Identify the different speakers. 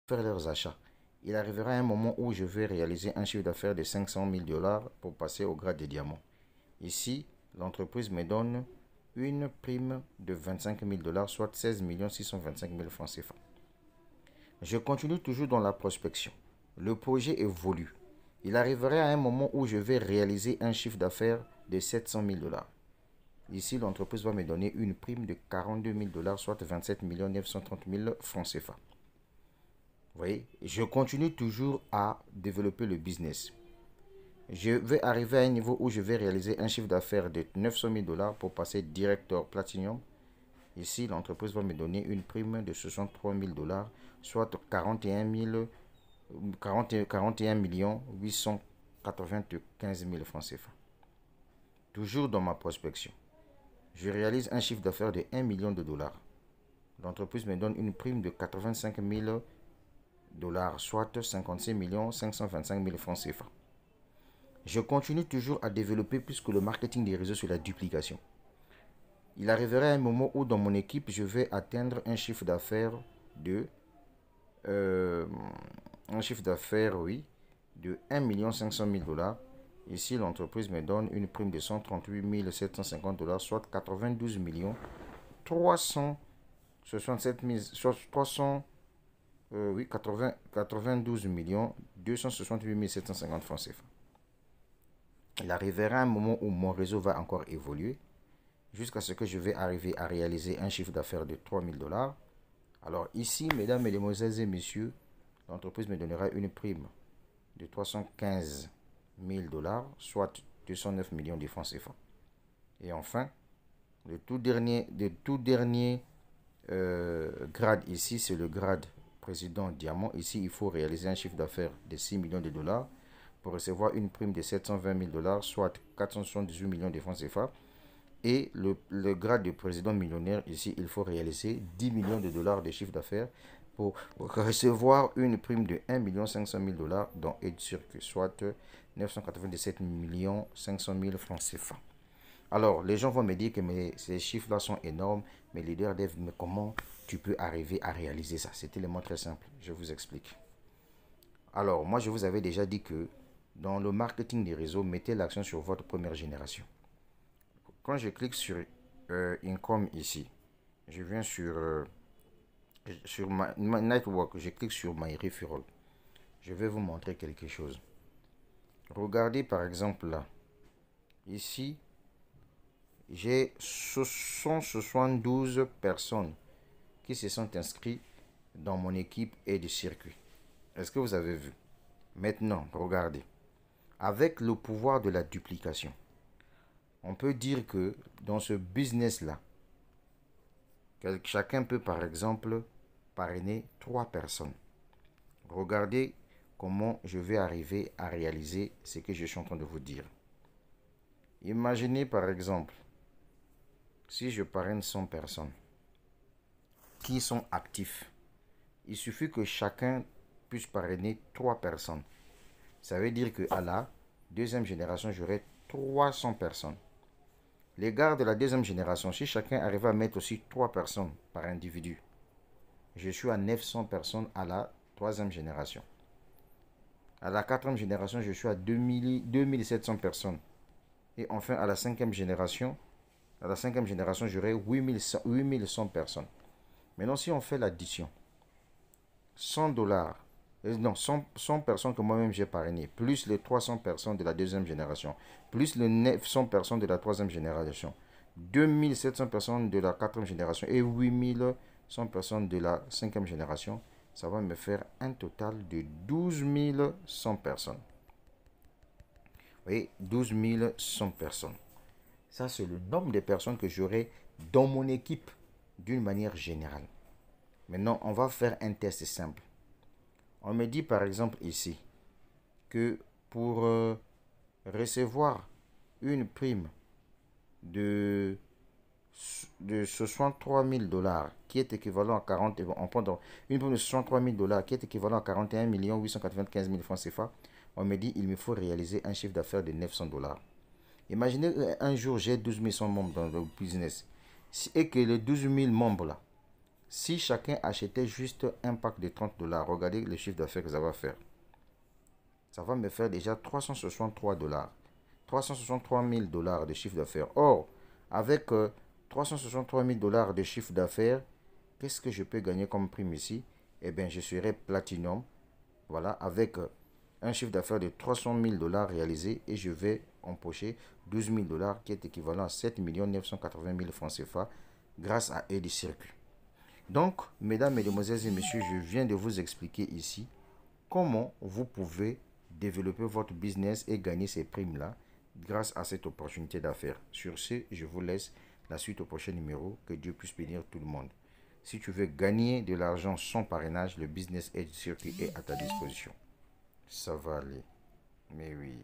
Speaker 1: faire leurs achats. Il arrivera un moment où je vais réaliser un chiffre d'affaires de 500 000 dollars pour passer au grade de diamant. Ici, l'entreprise me donne une prime de 25 000 dollars, soit 16 625 000 francs CFA. Je continue toujours dans la prospection. Le projet évolue. Il arriverait à un moment où je vais réaliser un chiffre d'affaires de 700 000 dollars. Ici, l'entreprise va me donner une prime de 42 000 dollars, soit 27 930 000 francs CFA. Vous voyez, je continue toujours à développer le business. Je vais arriver à un niveau où je vais réaliser un chiffre d'affaires de 900 000 dollars pour passer directeur platinum. Ici, l'entreprise va me donner une prime de 63 000 dollars, soit 41 895 000 francs CFA. Toujours dans ma prospection. Je réalise un chiffre d'affaires de 1 million de dollars. L'entreprise me donne une prime de 85 000 dollars, soit 56 525 000 francs CFA. Je continue toujours à développer puisque le marketing des réseaux, c'est la duplication. Il arriverait un moment où dans mon équipe, je vais atteindre un chiffre d'affaires de oui, de 1 500 000 dollars. Ici, l'entreprise me donne une prime de 138 750 dollars, soit 92 367 000, 300, oui, 92 268 750 francs CFA. Il arrivera un moment où mon réseau va encore évoluer jusqu'à ce que je vais arriver à réaliser un chiffre d'affaires de 3 000 dollars. Alors ici, mesdames, mesdemoiselles et messieurs, l'entreprise me donnera une prime de 315 000 dollars, soit 209 millions de francs CFA. Et enfin, le tout dernier grade ici, c'est le grade président diamant. Ici, il faut réaliser un chiffre d'affaires de 6 millions de dollars pour recevoir une prime de 720 000 dollars, soit 478 millions de francs CFA. Et le grade de président millionnaire, ici, il faut réaliser 10 millions de dollars de chiffre d'affaires pour recevoir une prime de 1 500 000 dollars dans Aide Circuit, soit 997 500 000 francs CFA. Alors, les gens vont me dire que ces chiffres-là sont énormes, mais leader Dev, mais comment tu peux arriver à réaliser ça? C'est tellement très simple, je vous explique. Alors, moi, je vous avais déjà dit que dans le marketing des réseaux, mettez l'accent sur votre première génération. Quand je clique sur Income ici, je viens sur my Network, je clique sur My Referral. Je vais vous montrer quelque chose. Regardez par exemple là. Ici, j'ai 172 personnes qui se sont inscrites dans mon équipe et de circuit. Est-ce que vous avez vu? Maintenant, regardez. Avec le pouvoir de la duplication, on peut dire que dans ce business-là, chacun peut par exemple parrainer 3 personnes. Regardez comment je vais arriver à réaliser ce que je suis en train de vous dire. Imaginez par exemple, si je parraine 100 personnes qui sont actifs, il suffit que chacun puisse parrainer 3 personnes. Ça veut dire qu'à la deuxième génération, j'aurai 300 personnes. Les gars de la deuxième génération, si chacun arrive à mettre aussi 3 personnes par individu, je suis à 900 personnes à la troisième génération. À la quatrième génération, je suis à 2700 personnes. Et enfin, à la cinquième génération, j'aurai 8100 personnes. Maintenant, si on fait l'addition, 100 dollars, non, 100 personnes que moi-même j'ai parrainées, plus les 300 personnes de la deuxième génération, plus les 900 personnes de la troisième génération, 2700 personnes de la quatrième génération et 8100 personnes de la cinquième génération, ça va me faire un total de 12 100 personnes. Vous voyez, 12 100 personnes. Ça, c'est le nombre de personnes que j'aurai dans mon équipe d'une manière générale. Maintenant, on va faire un test simple. On me dit par exemple ici que pour recevoir une prime de 63 000 dollars qui est équivalent à 40, on prend une prime de 63 000 dollars qui est équivalent à 41 895 000 francs CFA, on me dit il me faut réaliser un chiffre d'affaires de 900 dollars. Imaginez un jour j'ai 12 100 membres dans le business et que les 12 000 membres là, Si chacun achetait juste un pack de 30 dollars, regardez le chiffre d'affaires que ça va faire. Ça va me faire déjà 363 dollars. 363 000 dollars de chiffre d'affaires. Or, avec 363 000 dollars de chiffre d'affaires, qu'est-ce que je peux gagner comme prime ici? Eh bien, je serai platinum. Voilà, avec un chiffre d'affaires de 300 000 dollars réalisé et je vais empocher 12 000 dollars qui est équivalent à 7 980 000 francs CFA grâce à Eddy Circle. Donc, mesdames, mesdemoiselles et messieurs, je viens de vous expliquer ici comment vous pouvez développer votre business et gagner ces primes-là grâce à cette opportunité d'affaires. Sur ce, je vous laisse la suite au prochain numéro. Que Dieu puisse bénir tout le monde. Si tu veux gagner de l'argent sans parrainage, le Business Edge Circuit est à ta disposition. Ça va aller. Mais oui.